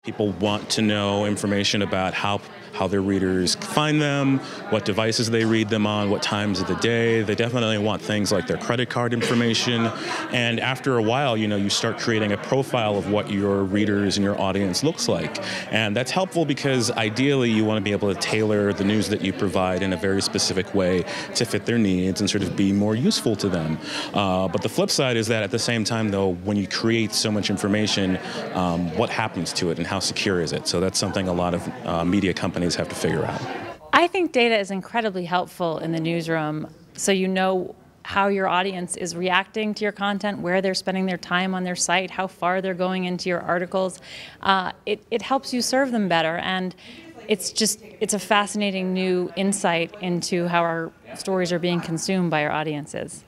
People want to know information about how their readers find them, what devices they read them on, what times of the day. They definitely want things like their credit card information. And after a while, you start creating a profile of what your readers and your audience looks like. And that's helpful because ideally you want to be able to tailor the news that you provide in a very specific way to fit their needs and sort of be more useful to them. But the flip side is that at the same time, though, when you create so much information, what happens to it and how secure is it? So that's something a lot of media companies have to figure out. I think data is incredibly helpful in the newsroom, so you know how your audience is reacting to your content, where they're spending their time on their site, how far they're going into your articles. It helps you serve them better, and it's a fascinating new insight into how our stories are being consumed by our audiences.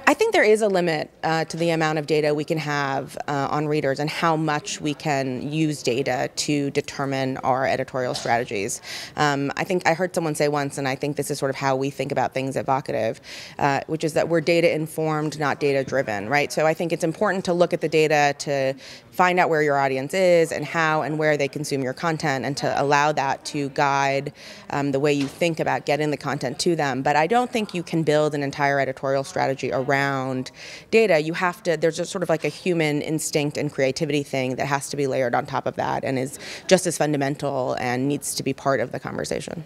I think there is a limit to the amount of data we can have on readers and how much we can use data to determine our editorial strategies. I think I heard someone say once, and I think this is sort of how we think about things at Vocativ, which is that we're data informed, not data driven, right? So I think it's important to look at the data to find out where your audience is and how and where they consume your content, and to allow that to guide the way you think about getting the content to them. But I don't think you can build an entire editorial strategy around data. You have to, there's just sort of like a human instinct and creativity thing that has to be layered on top of that and is just as fundamental and needs to be part of the conversation.